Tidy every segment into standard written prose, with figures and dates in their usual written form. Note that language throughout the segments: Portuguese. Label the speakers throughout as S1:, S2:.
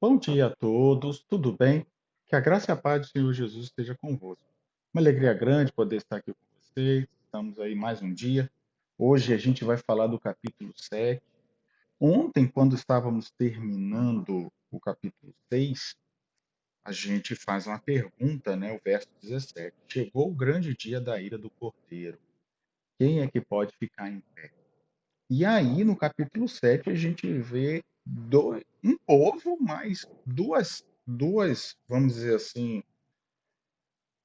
S1: Bom dia a todos, tudo bem? Que a graça e a paz do Senhor Jesus esteja convosco. Uma alegria grande poder estar aqui com vocês. Estamos aí mais um dia. Hoje a gente vai falar do capítulo 7. Ontem, quando estávamos terminando o capítulo 6, a gente faz uma pergunta, né? O verso 17. Chegou o grande dia da ira do Cordeiro. Quem é que pode ficar em pé? E aí, no capítulo 7 a gente vê um povo, mais vamos dizer assim,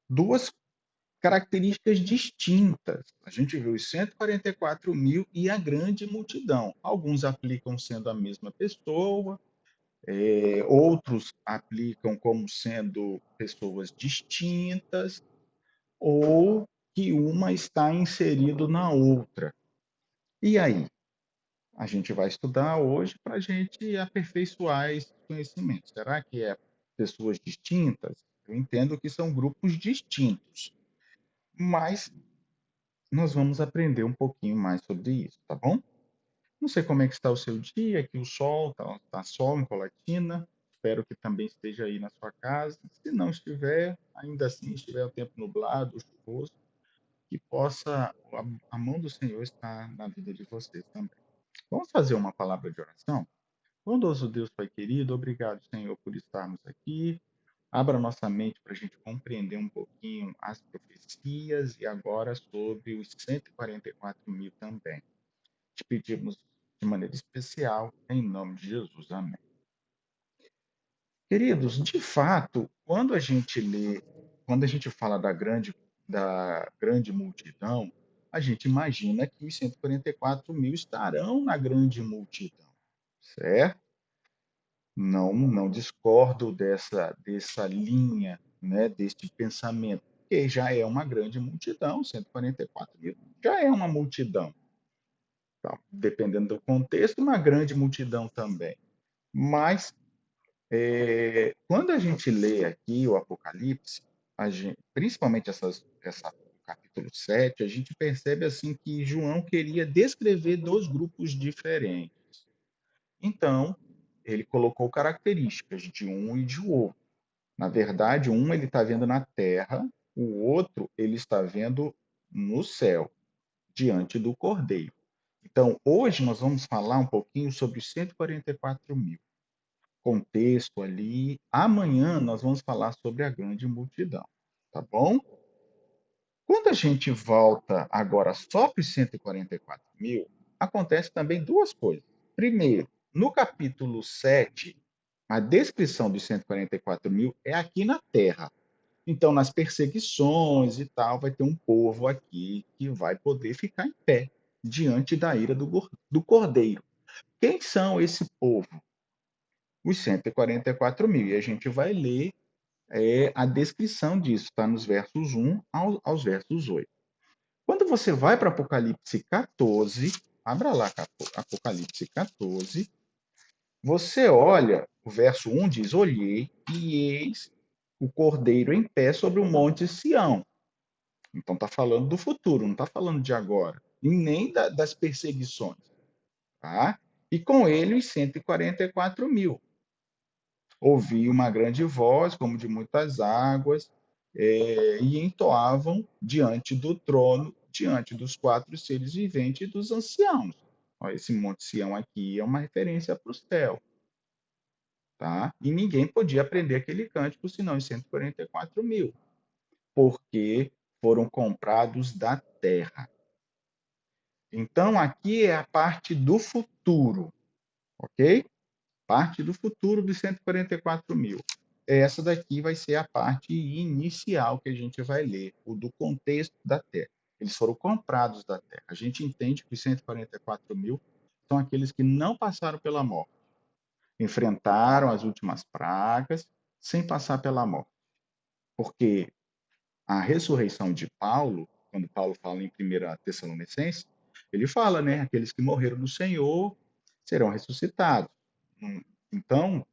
S1: duas características distintas. A gente vê os 144.000 e a grande multidão. Alguns aplicam sendo a mesma pessoa, outros aplicam como sendo pessoas distintas, ou que uma está inserido na outra. E aí? A gente vai estudar hoje para a gente aperfeiçoar esse conhecimento. Será que é pessoas distintas? Eu entendo que são grupos distintos, mas nós vamos aprender um pouquinho mais sobre isso, tá bom? Não sei como é que está o seu dia, aqui o sol, tá sol em Colatina. Espero que também esteja aí na sua casa. Se não estiver, ainda assim estiver o tempo nublado, chuvoso, que possa a mão do Senhor estar na vida de vocês também. Vamos fazer uma palavra de oração? Bondoso Deus, Pai querido, obrigado, Senhor, por estarmos aqui. Abra nossa mente para a gente compreender um pouquinho as profecias e agora sobre os 144.000 também. Te pedimos de maneira especial, em nome de Jesus. Amém. Queridos, de fato, quando a gente fala da grande multidão, a gente imagina que os 144.000 estarão na grande multidão, certo? Não discordo dessa linha, né, deste pensamento, porque já é uma grande multidão, 144.000 já é uma multidão. Tá? Dependendo do contexto, uma grande multidão também. Mas, quando a gente lê aqui o Apocalipse, principalmente o capítulo 7, a gente percebe assim que João queria descrever dois grupos diferentes. Então, ele colocou características de um e de outro. Na verdade, um ele está vendo na terra, o outro ele está vendo no céu, diante do Cordeiro. Então, hoje nós vamos falar um pouquinho sobre os 144.000. Contexto ali. Amanhã nós vamos falar sobre a grande multidão. Tá bom? Quando a gente volta agora só para os 144.000, acontece também duas coisas. Primeiro, no capítulo 7, a descrição dos 144.000 é aqui na terra. Então, nas perseguições e tal, vai ter um povo aqui que vai poder ficar em pé diante da ira do Cordeiro. Quem são esse povo? Os 144.000. E a gente vai ler a descrição disso, está nos versos 1 aos versos 8. Quando você vai para Apocalipse 14, abra lá Apocalipse 14, você olha, o verso 1 diz: Olhei e eis o Cordeiro em pé sobre o monte Sião. Então está falando do futuro, não está falando de agora, e nem das perseguições. Tá? E com ele os 144.000. Ouvi uma grande voz, como de muitas águas, e entoavam diante do trono, diante dos quatro seres viventes e dos anciãos. Ó, esse Monte Sião aqui é uma referência para o céu. Tá? E ninguém podia aprender aquele cântico senão os 144.000, porque foram comprados da terra. Então, aqui é a parte do futuro, ok? Parte do futuro dos 144.000. Essa daqui vai ser a parte inicial que a gente vai ler, o do contexto da Terra. Eles foram comprados da Terra. A gente entende que os 144.000 são aqueles que não passaram pela morte, enfrentaram as últimas pragas sem passar pela morte. Porque a ressurreição de Paulo, quando Paulo fala em 1 Tessalonicenses, ele fala, né, aqueles que morreram no Senhor serão ressuscitados. Então,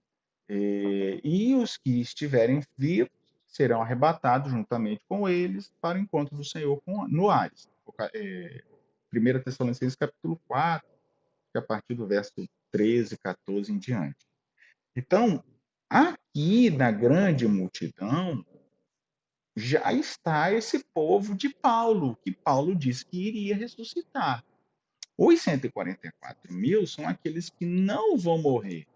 S1: e os que estiverem vivos serão arrebatados juntamente com eles para o encontro do Senhor no Ares. 1 Tessalonicenses capítulo 4, que é a partir do verso 13, 14 em diante. Então, Aqui na grande multidão já está esse povo de Paulo, que Paulo disse que iria ressuscitar. Os 144 mil são aqueles que não vão morrer.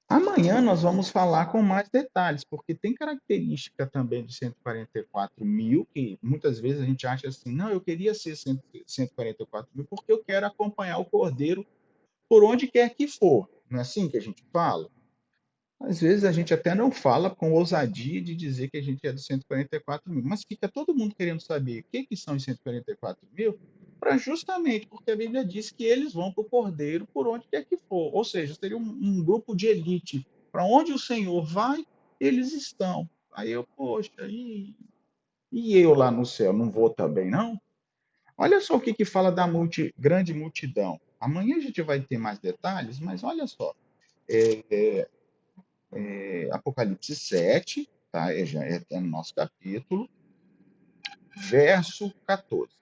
S1: Amanhã nós vamos falar com mais detalhes, porque tem característica também de 144 mil, que muitas vezes a gente acha assim, não, eu queria ser 144 mil porque eu quero acompanhar o Cordeiro por onde quer que for. Não é assim que a gente fala? Às vezes a gente até não fala com ousadia de dizer que a gente é dos 144 mil, mas fica todo mundo querendo saber o que são os 144 mil, para justamente porque a Bíblia diz que eles vão para o Cordeiro por onde quer que for. Ou seja, seria um grupo de elite. Para onde o Senhor vai, eles estão. Aí eu, poxa, e eu lá no céu, não vou também, não? Olha só o que fala da grande multidão. Amanhã a gente vai ter mais detalhes, mas olha só. Apocalipse 7, tá? É no nosso capítulo, verso 14.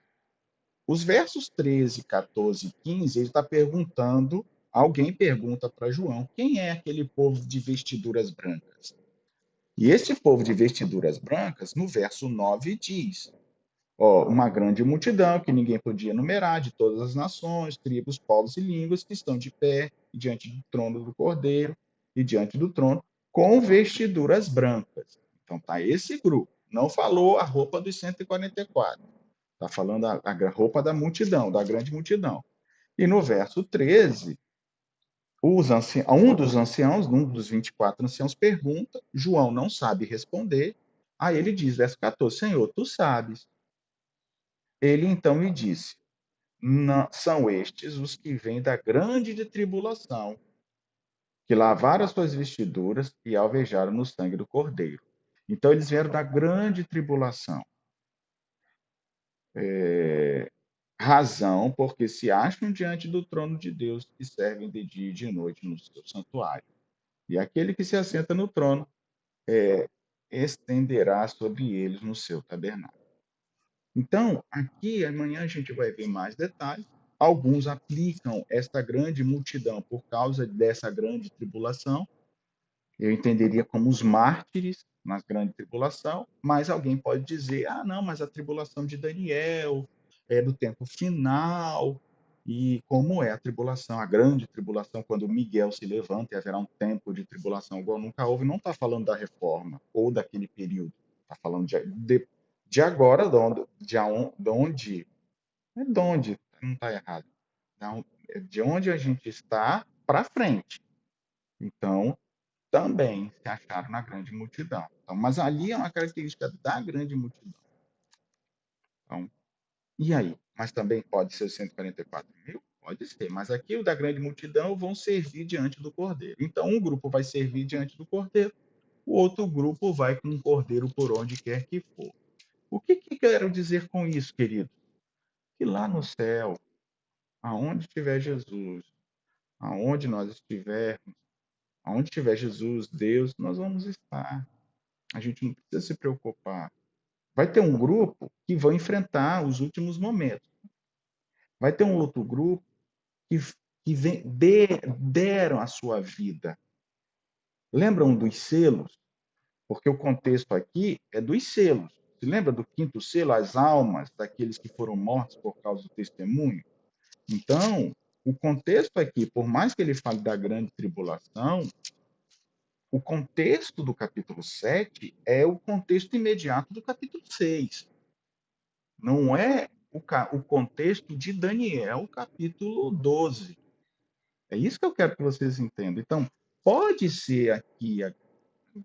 S1: Os versos 13, 14 e 15, ele está perguntando, alguém pergunta para João, quem é aquele povo de vestiduras brancas? E esse povo de vestiduras brancas, no verso 9, diz: ó, uma grande multidão que ninguém podia numerar, de todas as nações, tribos, povos e línguas, que estão de pé diante do trono do Cordeiro e diante do trono, com vestiduras brancas. Então tá esse grupo. Não falou a roupa dos 144. Está falando a roupa da multidão, da grande multidão. E no verso 13, um dos anciãos, um dos 24 anciãos, pergunta, João não sabe responder. Aí ele diz, verso 14, Senhor, tu sabes. Ele então lhe disse: são estes os que vêm da grande tribulação, que lavaram as suas vestiduras e alvejaram no sangue do Cordeiro. Então eles vieram da grande tribulação. Razão porque se acham diante do trono de Deus e servem de dia e de noite no seu santuário. E aquele que se assenta no trono estenderá sobre eles no seu tabernáculo. Então, aqui amanhã a gente vai ver mais detalhes. Alguns aplicam esta grande multidão por causa dessa grande tribulação. Eu entenderia como os mártires na grande tribulação, mas alguém pode dizer: ah, não, mas a tribulação de Daniel é do tempo final. E como é a tribulação, a grande tribulação, quando Miguel se levanta e haverá um tempo de tribulação igual nunca houve, não está falando da reforma ou daquele período, está falando de agora, de onde, não está errado, de onde a gente está para frente. Então, também se acharam na grande multidão. Então, mas ali é uma característica da grande multidão. Então, e aí? Mas também pode ser os 144 mil? Pode ser, mas aqui o da grande multidão vão servir diante do Cordeiro. Então, um grupo vai servir diante do Cordeiro, o outro grupo vai com o Cordeiro por onde quer que for. O que quero dizer com isso, querido? Que lá no céu, aonde estiver Jesus, aonde nós estivermos, aonde estiver Jesus, Deus, nós vamos estar. A gente não precisa se preocupar. Vai ter um grupo que vai enfrentar os últimos momentos. Vai ter um outro grupo que, deram a sua vida. Lembram dos selos? Porque o contexto aqui é dos selos. Se lembra do quinto selo, as almas daqueles que foram mortos por causa do testemunho? Então, o contexto aqui, por mais que ele fale da grande tribulação, o contexto do capítulo 7 é o contexto imediato do capítulo 6. Não é o contexto de Daniel, capítulo 12. É isso que eu quero que vocês entendam. Então, pode ser aqui,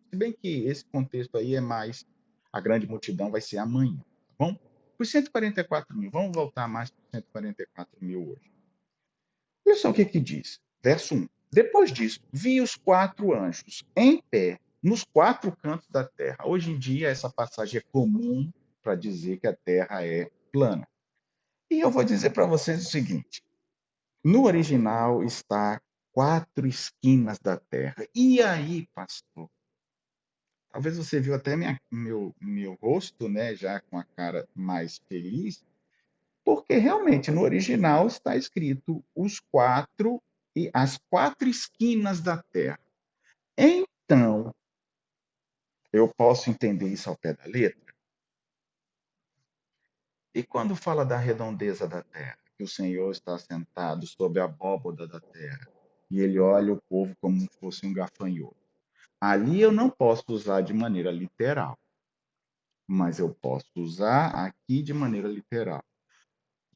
S1: se bem que esse contexto aí é mais, a grande multidão vai ser amanhã, tá bom? Os 144 mil, vamos voltar mais para os 144 mil hoje. Olha só o que diz, verso 1. Depois disso, vi os 4 anjos em pé nos 4 cantos da terra. Hoje em dia, essa passagem é comum para dizer que a terra é plana. E eu vou dizer para vocês o seguinte: no original está 4 esquinas da terra. E aí, pastor? Talvez você viu até meu rosto, né, já com a cara mais feliz, porque realmente no original está escrito os 4 e as 4 esquinas da terra. Então, eu posso entender isso ao pé da letra? E quando fala da redondeza da terra, que o Senhor está sentado sobre a abóboda da terra, e ele olha o povo como se fosse um gafanhoto. Ali eu não posso usar de maneira literal, mas eu posso usar aqui de maneira literal.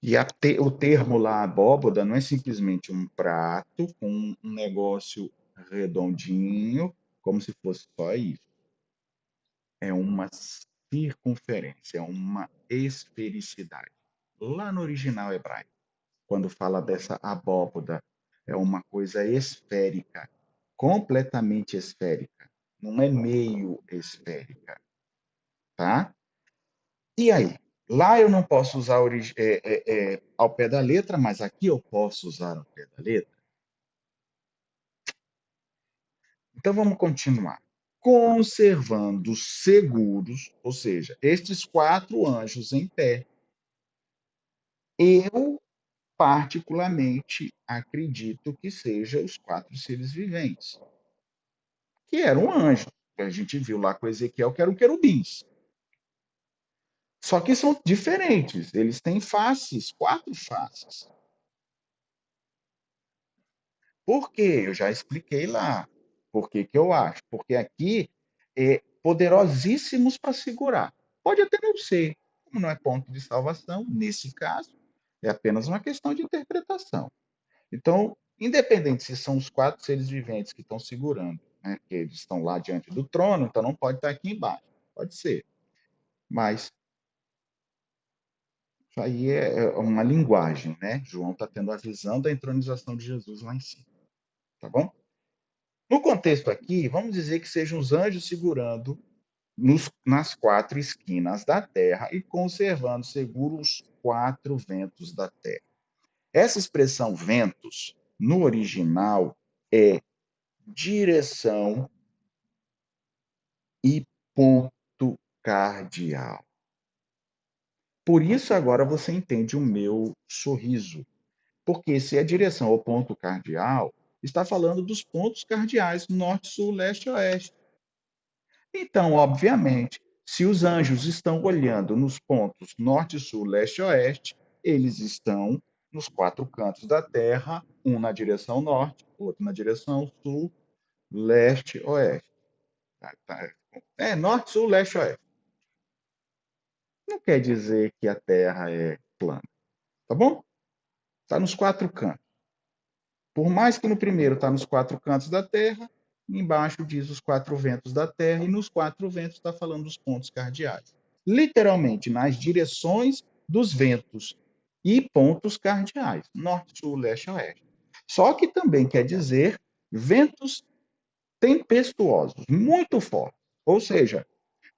S1: E o termo lá, abóboda, não é simplesmente um prato com um negócio redondinho, como se fosse só isso. É uma circunferência, é uma esfericidade. Lá no original hebraico, quando fala dessa abóboda, é uma coisa esférica, completamente esférica. Não é meio esférica, tá? E aí? Lá eu não posso usar ao pé da letra, mas aqui eu posso usar ao pé da letra. Então vamos continuar. Conservando seguros, ou seja, estes quatro anjos em pé. Eu, particularmente, acredito que sejam os quatro seres viventes, que eram anjos. A gente viu lá com Ezequiel que eram querubins. Só que são diferentes. Eles têm faces, quatro faces. Por quê? Eu já expliquei lá. Por que que eu acho? Porque aqui é poderosíssimos para segurar. Pode até não ser, como não é ponto de salvação, nesse caso, é apenas uma questão de interpretação. Então, independente se são os quatro seres viventes que estão segurando, né, que eles estão lá diante do trono, então não pode estar aqui embaixo. Pode ser. Mas isso aí é uma linguagem, né? João está tendo a visão da entronização de Jesus lá em cima. Tá bom? No contexto aqui, vamos dizer que sejam os anjos segurando nas quatro esquinas da terra e conservando seguros os quatro ventos da terra. Essa expressão ventos, no original, é direção e ponto cardial. Por isso, agora você entende o meu sorriso. Porque se é direção ao ponto cardial, está falando dos pontos cardeais norte, sul, leste e oeste. Então, obviamente, se os anjos estão olhando nos pontos norte, sul, leste e oeste, eles estão nos quatro cantos da Terra, um na direção norte, outro na direção sul, leste, oeste. É norte, sul, leste, oeste. Não quer dizer que a Terra é plana, tá bom? Está nos quatro cantos. Por mais que no primeiro está nos quatro cantos da Terra, embaixo diz os quatro ventos da Terra, e nos quatro ventos está falando dos pontos cardeais. Literalmente, nas direções dos ventos e pontos cardeais, norte, sul, leste e oeste. Só que também quer dizer ventos tempestuosos, muito fortes. Ou seja,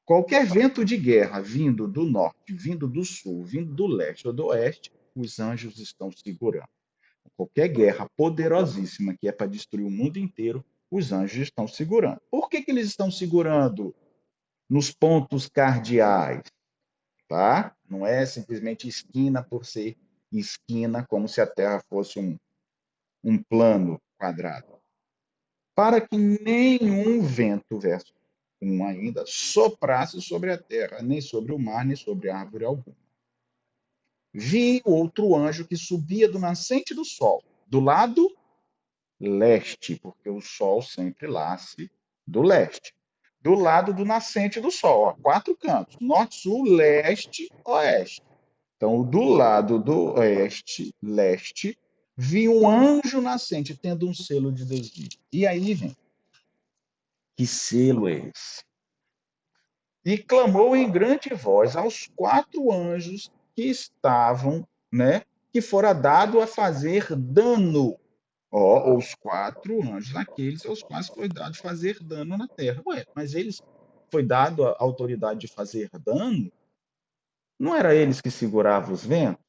S1: qualquer vento de guerra vindo do norte, vindo do sul, vindo do leste ou do oeste, os anjos estão segurando. Qualquer guerra poderosíssima que é para destruir o mundo inteiro, os anjos estão segurando. Por que, que eles estão segurando nos pontos cardeais? Tá? Não é simplesmente esquina por ser esquina, como se a Terra fosse um plano quadrado. Para que nenhum vento, verso 1 ainda, soprasse sobre a terra, nem sobre o mar, nem sobre árvore alguma. Vi outro anjo que subia do nascente do sol, do lado leste, porque o sol sempre nasce do leste. Do lado do nascente do sol, ó, quatro cantos: norte, sul, leste, oeste. Então, do lado do oeste, leste, vi um anjo nascente tendo um selo de desvio. E aí vem, que selo é esse? E clamou em grande voz aos quatro anjos que estavam, né, que fora dado a fazer dano. Ó, os quatro anjos, aqueles aos quais foi dado fazer dano na terra. Ué, mas eles foi dado a autoridade de fazer dano? Não era eles que seguravam os ventos?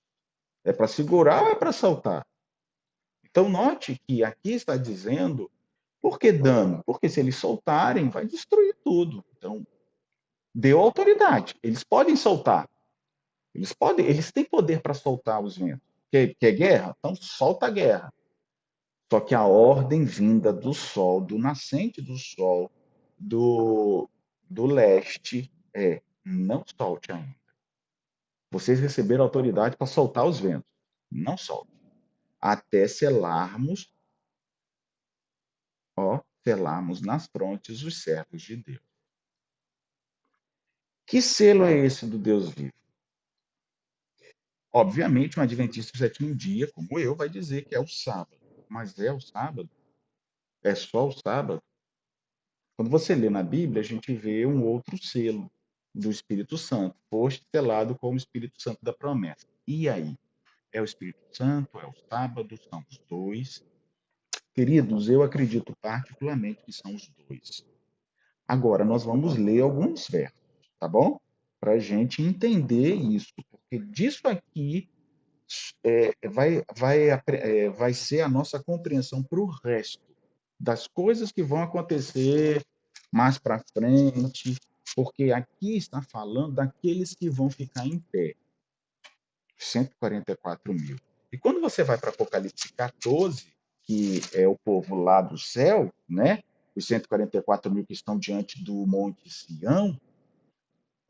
S1: É para segurar ou é para soltar? Então, note que aqui está dizendo, por que dano? Porque se eles soltarem, vai destruir tudo. Então, deu autoridade. Eles podem soltar. Eles podem, eles têm poder para soltar os ventos. Quer guerra? Então solta a guerra. Só que a ordem vinda do sol, do nascente do sol, do, do leste, é: não solte ainda. Vocês receberam autoridade para soltar os ventos. Não solte. Até selarmos, selarmos nas frontes os servos de Deus. Que selo é esse do Deus vivo? Obviamente, um adventista do sétimo dia, como eu, vai dizer que é o sábado. Mas é o sábado? É só o sábado? Quando você lê na Bíblia, a gente vê um outro selo do Espírito Santo. Foste selado com o Espírito Santo da promessa. E aí? É o Espírito Santo? É o sábado? São os dois? Queridos, eu acredito particularmente que são os dois. Agora, nós vamos ler alguns versos, tá bom? Para a gente entender isso, porque disso aqui vai ser a nossa compreensão para o resto das coisas que vão acontecer mais para frente, porque aqui está falando daqueles que vão ficar em pé, 144 mil. E quando você vai para Apocalipse 14, que é o povo lá do céu, né? Os 144 mil que estão diante do Monte Sião,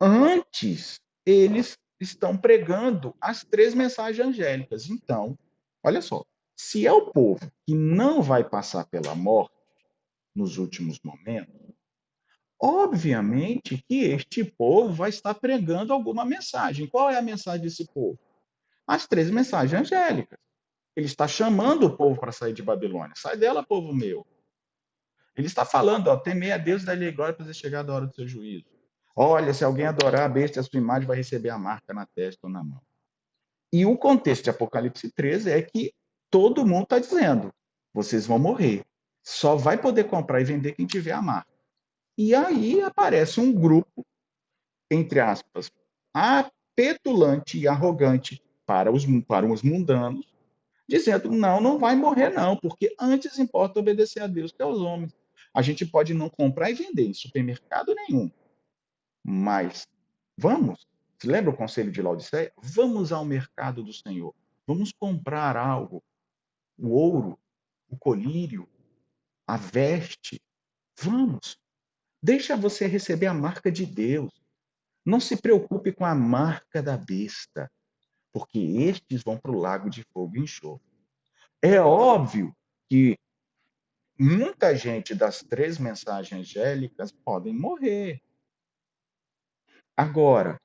S1: antes eles estão pregando as três mensagens angélicas. Então, olha só, se é o povo que não vai passar pela morte nos últimos momentos, obviamente que este povo vai estar pregando alguma mensagem. Qual é a mensagem desse povo? As três mensagens angélicas. Ele está chamando o povo para sair de Babilônia. Sai dela, povo meu. Ele está falando, ó, temer a Deus e dar-lhe glória para chegar a hora do seu juízo. Olha, se alguém adorar a besta e a sua imagem, vai receber a marca na testa ou na mão. E o contexto de Apocalipse 13 é que todo mundo está dizendo: vocês vão morrer. Só vai poder comprar e vender quem tiver a marca. E aí aparece um grupo, entre aspas, petulante e arrogante para os mundanos, dizendo: não, não vai morrer, não, porque antes importa obedecer a Deus que aos homens. A gente pode não comprar e vender em supermercado nenhum, mas vamos. Se lembra o conselho de Laodiceia? Vamos ao mercado do Senhor. Vamos comprar algo. O ouro, o colírio, a veste. Vamos. Deixa você receber a marca de Deus. Não se preocupe com a marca da besta, porque estes vão para o lago de fogo e enxofre. É óbvio que muita gente das três mensagens angélicas podem morrer. Agora,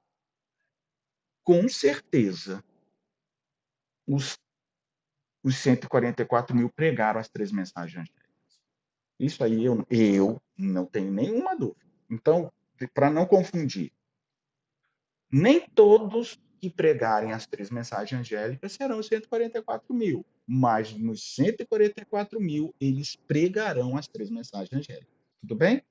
S1: com certeza, os, os 144 mil pregaram as três mensagens angélicas. Isso aí eu não tenho nenhuma dúvida. Então, para não confundir, nem todos que pregarem as três mensagens angélicas serão os 144 mil, mas nos 144 mil eles pregarão as três mensagens angélicas. Tudo bem?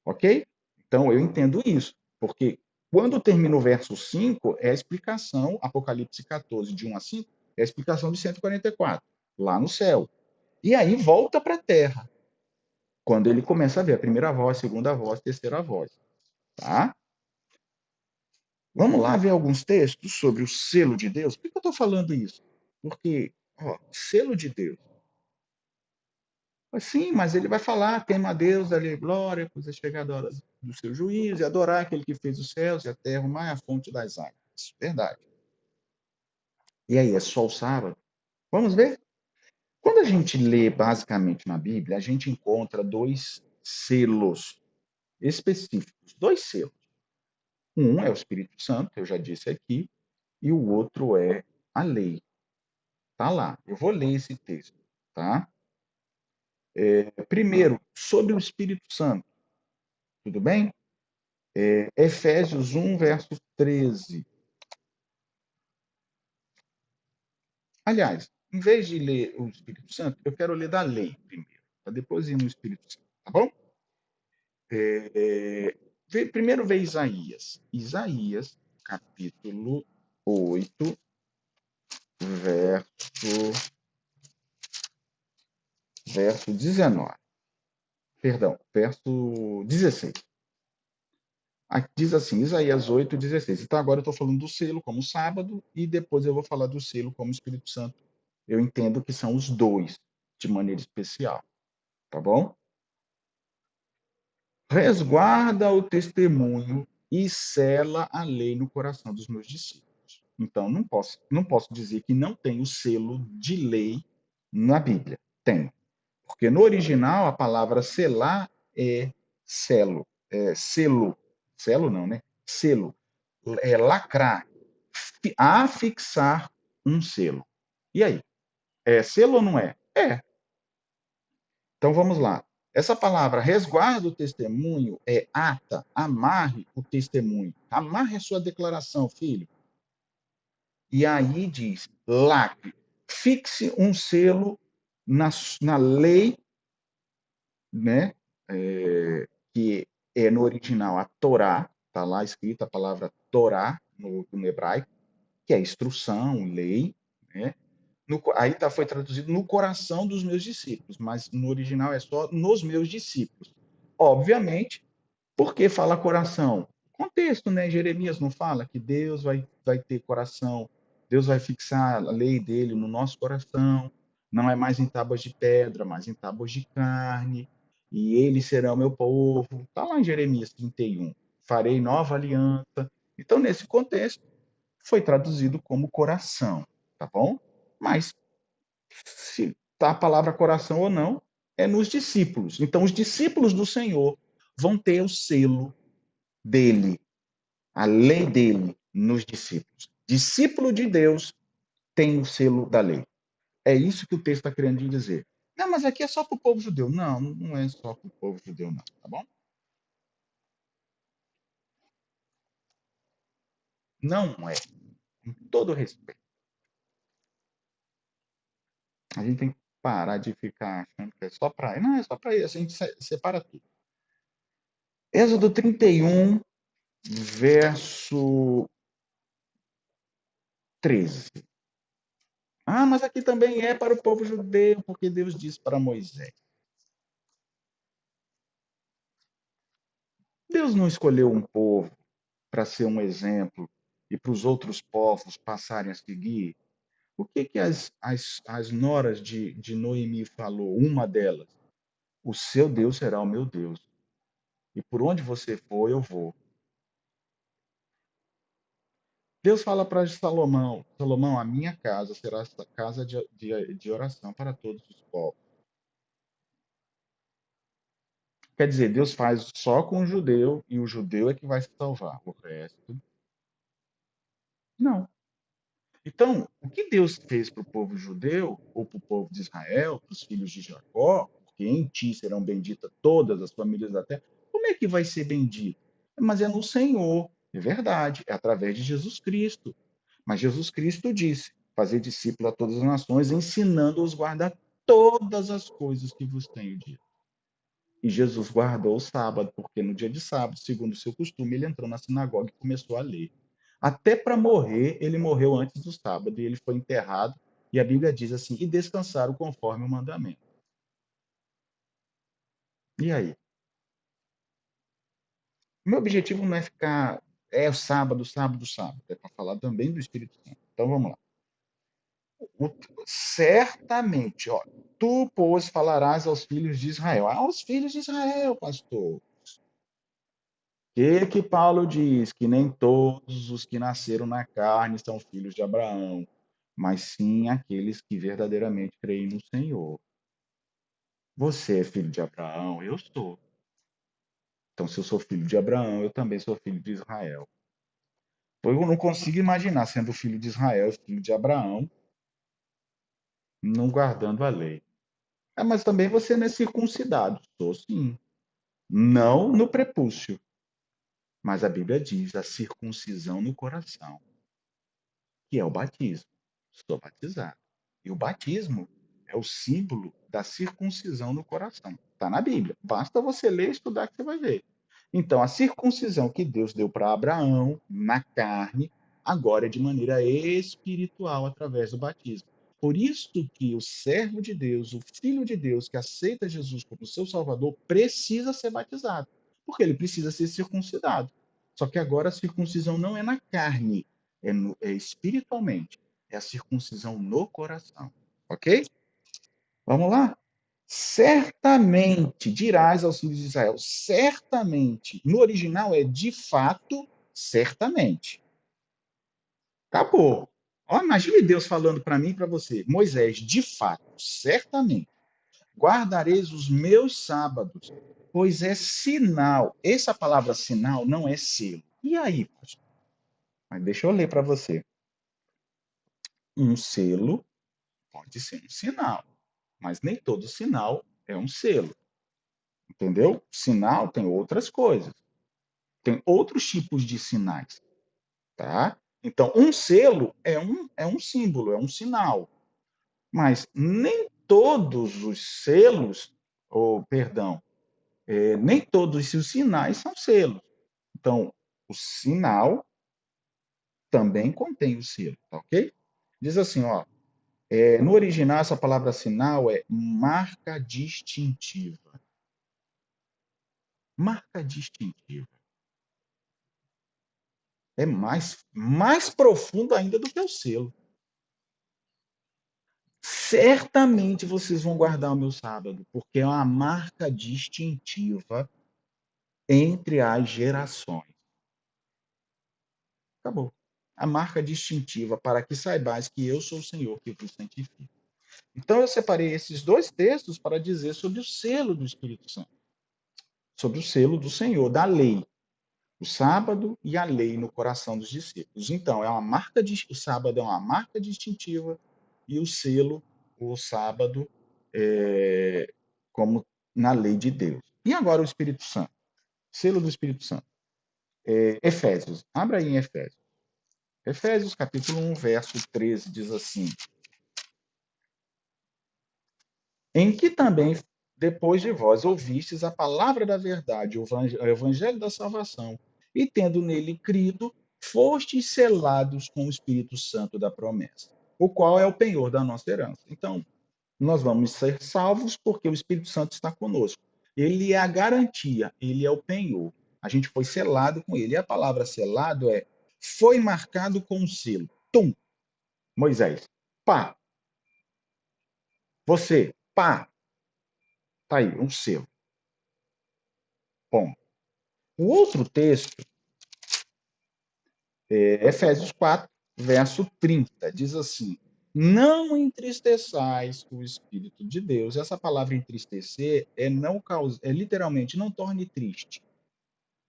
S1: Ok? Então eu entendo isso, porque quando termina o verso 5, é a explicação, Apocalipse 14, de 1 a 5, é a explicação de 144, lá no céu. E aí volta para a terra, quando ele começa a ver a primeira voz, segunda voz, terceira voz. Tá? Vamos lá ver alguns textos sobre o selo de Deus. Por que eu estou falando isso? Porque, selo de Deus. Sim, mas ele vai falar, tema a Deus, dá-lhe glória, pois é chegada a hora do seu juízo, e adorar aquele que fez os céus e a terra, o mar e a fonte das águas. Verdade. E aí, é só o sábado? Vamos ver? Quando a gente lê basicamente na Bíblia, a gente encontra dois selos específicos, dois selos. Um é o Espírito Santo, que eu já disse aqui, e o outro é a lei. Tá lá. Eu vou ler esse texto, tá? Primeiro, sobre o Espírito Santo, tudo bem? Efésios 1, verso 13. Aliás, em vez de ler o Espírito Santo, eu quero ler da lei primeiro, para depois ir no Espírito Santo, tá bom? Primeiro vê Isaías. Isaías, capítulo 8, verso, verso 19. Perdão, verso 16. Aqui diz assim, Isaías 8, 16. Então agora eu estou falando do selo como sábado e depois eu vou falar do selo como Espírito Santo. Eu entendo que são os dois. de maneira especial, tá bom? Resguarda o testemunho e sela a lei no coração dos meus discípulos. Então, não posso dizer que não tem o selo de lei na Bíblia. Tem. Porque no original a palavra selar é selo. É selo. Selo não, né? Selo. É lacrar. Afixar um selo. E aí? É selo ou não é? É. Então vamos lá. Essa palavra resguarda o testemunho é ata, amarre o testemunho. Amarre a sua declaração, filho. E aí diz, lacre, fixe um selo na lei, né? Que é no original a Torá, está lá escrita a palavra Torá no hebraico, que é instrução, lei, né? Aí foi traduzido no coração dos meus discípulos, mas no original é só nos meus discípulos. Obviamente, porque fala coração? Contexto, né? Jeremias não fala que Deus vai ter coração, Deus vai fixar a lei dele no nosso coração, não é mais em tábuas de pedra, mas em tábuas de carne, e eles serão meu povo. Está lá em Jeremias 31. Farei nova aliança. Então, nesse contexto, foi traduzido como coração, tá bom? Mas se tá a palavra coração ou não, é nos discípulos. Então, os discípulos do Senhor vão ter o selo dele, a lei dele nos discípulos. Discípulo de Deus tem o selo da lei. É isso que o texto está querendo dizer. Não, mas aqui é só para o povo judeu. Não, não é só para o povo judeu, não, tá bom? Não é. Com todo respeito. A gente tem que parar de ficar achando que é só para. Não, é só para isso. A gente separa tudo. Êxodo 31, verso 13. Ah, mas aqui também é para o povo judeu, porque Deus disse para Moisés. Deus não escolheu um povo para ser um exemplo e para os outros povos passarem a seguir? O que que as noras de Noemi falou? Uma delas, o seu Deus será o meu Deus, e por onde você for, eu vou. Deus fala para Salomão, Salomão, a minha casa será essa casa de oração para todos os povos. Quer dizer, Deus faz só com o judeu e o judeu é que vai se salvar. O resto, não. Então, o que Deus fez para o povo judeu, ou para o povo de Israel, para os filhos de Jacó, porque em ti serão benditas todas as famílias da terra, como é que vai ser bendito? Mas é no Senhor, é verdade, é através de Jesus Cristo. Mas Jesus Cristo disse: fazer discípulo a todas as nações, ensinando-os a guardar todas as coisas que vos tenho dito. E Jesus guardou o sábado, porque no dia de sábado, segundo o seu costume, ele entrou na sinagoga e começou a ler. Até para morrer, ele morreu antes do sábado e ele foi enterrado. E a Bíblia diz assim: e descansaram conforme o mandamento. E aí? Meu objetivo não é ficar, é o sábado, sábado, sábado. É para falar também do Espírito Santo. Então vamos lá. Certamente, ó, tu, pois, falarás aos filhos de Israel. Aos filhos de Israel, pastor. Que Paulo diz que nem todos os que nasceram na carne são filhos de Abraão, mas sim aqueles que verdadeiramente creem no Senhor. Você é filho de Abraão? Eu sou. Então, se eu sou filho de Abraão, eu também sou filho de Israel. Eu não consigo imaginar sendo filho de Israel, filho de Abraão, não guardando a lei. Ah, mas também você não é circuncidado. Sou sim. Não no prepúcio, mas a Bíblia diz a circuncisão no coração, que é o batismo. Sou batizado. E o batismo é o símbolo da circuncisão no coração. Está na Bíblia. Basta você ler e estudar que você vai ver. Então, a circuncisão que Deus deu para Abraão na carne, agora é de maneira espiritual através do batismo. Por isso que o servo de Deus, o filho de Deus que aceita Jesus como seu Salvador, precisa ser batizado, porque ele precisa ser circuncidado. Só que agora a circuncisão não é na carne, é espiritualmente. É a circuncisão no coração. Ok? Vamos lá? Certamente dirás aos filhos de Israel, certamente. No original é de fato, certamente. Acabou. Ó, imagine Deus falando para mim e para você, Moisés, de fato, certamente, guardareis os meus sábados, pois é sinal. Essa palavra sinal não é selo. E aí, pastor? Mas deixa eu ler para você. Um selo pode ser um sinal, mas nem todo sinal é um selo, entendeu? Sinal tem outras coisas, tem outros tipos de sinais, tá? Então, um selo é um símbolo, é um sinal, mas nem todos os selos, ou perdão, nem todos os sinais são selos. Então, o sinal também contém o selo, tá ok? Diz assim, ó, no original essa palavra sinal é marca distintiva. Marca distintiva. É mais profundo ainda do que o selo. Certamente vocês vão guardar o meu sábado, porque é uma marca distintiva entre as gerações. Acabou. A marca distintiva para que saibais que eu sou o Senhor que vos santifica. Então eu separei esses dois textos para dizer sobre o selo do Espírito Santo, sobre o selo do Senhor, da lei, o sábado e a lei no coração dos discípulos. Então, o sábado é uma marca distintiva e o selo, o sábado, é, como na lei de Deus. E agora o Espírito Santo, selo do Espírito Santo. Efésios, abra aí em Efésios. Efésios capítulo 1, verso 13, diz assim: em que também, depois de vós, ouvistes a palavra da verdade, o evangelho da salvação, e tendo nele crido, fostes selados com o Espírito Santo da promessa, o qual é o penhor da nossa herança. Então, nós vamos ser salvos porque o Espírito Santo está conosco. Ele é a garantia, ele é o penhor. A gente foi selado com ele. E a palavra selado foi marcado com um selo. Tum, Moisés. Pá, você. Pá, tá aí, um selo. Bom, o outro texto é Efésios 4, verso 30, diz assim: não entristeçais o Espírito de Deus. Essa palavra entristecer é literalmente não torne triste,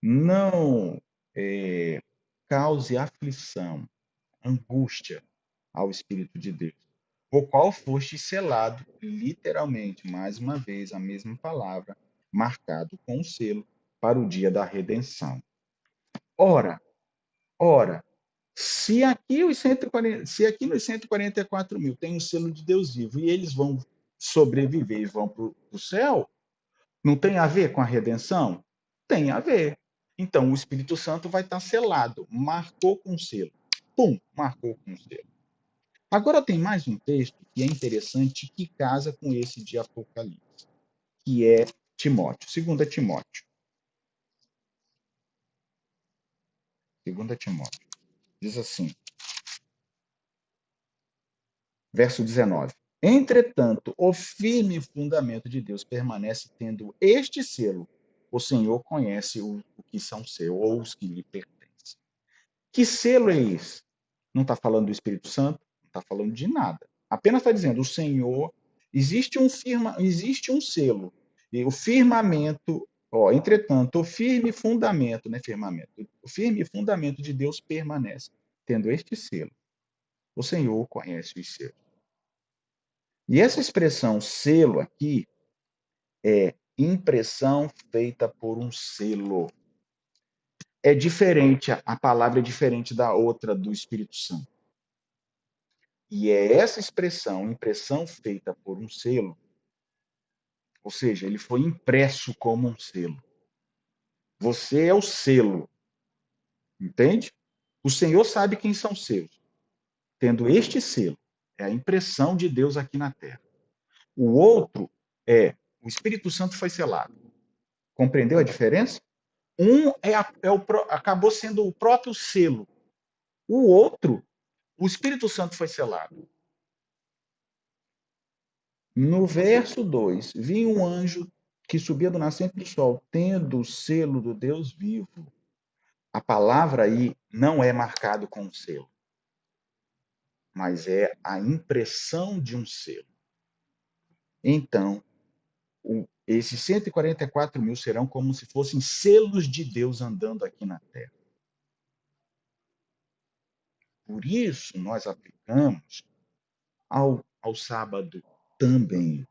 S1: não cause aflição, angústia ao Espírito de Deus, o qual foste selado, literalmente, mais uma vez, a mesma palavra, marcado com o selo para o dia da redenção. Ora, ora, se aqui nos 144 mil tem um selo de Deus vivo e eles vão sobreviver e vão para o céu, não tem a ver com a redenção? Tem a ver. Então, o Espírito Santo vai estar selado, marcou com selo. Pum, marcou com selo. Agora tem mais um texto que é interessante que casa com esse de Apocalipse, que é Timóteo, 2 Timóteo. 2 Timóteo. Diz assim: verso 19. Entretanto, o firme fundamento de Deus permanece tendo este selo. O Senhor conhece o que são seus, ou os que lhe pertencem. Que selo é esse? Não está falando do Espírito Santo, não está falando de nada. Apenas está dizendo, o Senhor, existe um selo. E o firmamento, entretanto, o firme fundamento, né, firmamento, o firme fundamento de Deus permanece, tendo este selo. O Senhor conhece os seus. E essa expressão selo aqui é impressão feita por um selo. É diferente, a palavra é diferente da outra do Espírito Santo. E é essa expressão, impressão feita por um selo, ou seja, ele foi impresso como um selo. Você é o selo, entende? O Senhor sabe quem são seus. Tendo este selo, é a impressão de Deus aqui na terra. O outro o Espírito Santo foi selado. Compreendeu a diferença? Um acabou sendo o próprio selo. O outro, o Espírito Santo foi selado. No verso 2, vi um anjo que subia do nascente do sol, tendo o selo do Deus vivo. A palavra aí não é marcado com um selo, mas é a impressão de um selo. Então, esses 144 mil serão como se fossem selos de Deus andando aqui na terra. Por isso, nós aplicamos ao sábado também.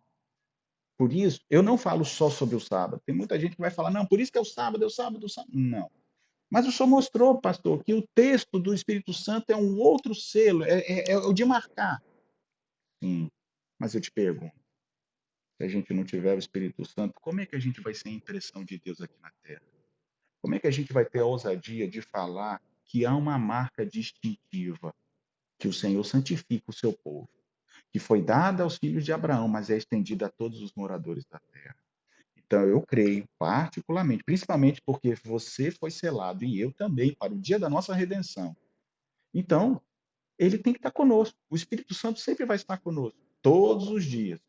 S1: Por isso, eu não falo só sobre o sábado. Tem muita gente que vai falar, não, por isso que é o sábado, é o sábado, é o sábado. Não. Mas o senhor mostrou, pastor, que o texto do Espírito Santo é um outro selo, é o de marcar. Sim, mas eu te pergunto, se a gente não tiver o Espírito Santo, como é que a gente vai ser a impressão de Deus aqui na terra? Como é que a gente vai ter a ousadia de falar que há uma marca distintiva, que o Senhor santifica o seu povo, que foi dada aos filhos de Abraão, mas é estendida a todos os moradores da terra? Então, eu creio, particularmente, principalmente porque você foi selado e eu também, para o dia da nossa redenção. Então, ele tem que estar conosco. O Espírito Santo sempre vai estar conosco, todos os dias.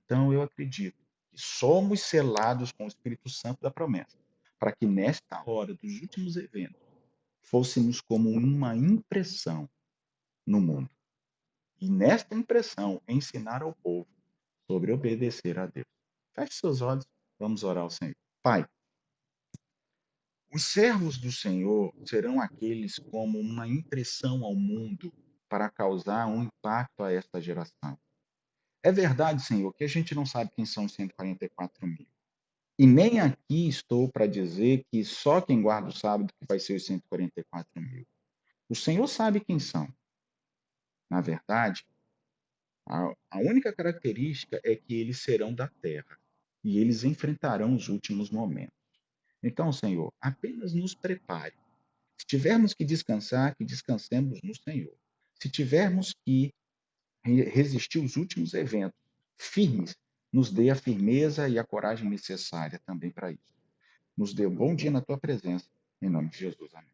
S1: Então, eu acredito que somos selados com o Espírito Santo da promessa, para que nesta hora dos últimos eventos fôssemos como uma impressão no mundo. E nesta impressão, ensinar ao povo sobre obedecer a Deus. Feche seus olhos, vamos orar ao Senhor. Pai, os servos do Senhor serão aqueles como uma impressão ao mundo para causar um impacto a esta geração. É verdade, Senhor, que a gente não sabe quem são os 144 mil. E nem aqui estou para dizer que só quem guarda o sábado que vai ser os 144 mil. O Senhor sabe quem são. Na verdade, a única característica é que eles serão da terra e eles enfrentarão os últimos momentos. Então, Senhor, apenas nos prepare. Se tivermos que descansar, que descansemos no Senhor. Se tivermos que resistir os últimos eventos firmes, nos dê a firmeza e a coragem necessária também para isso. Nos dê um bom dia na tua presença. Em nome de Jesus. Amém.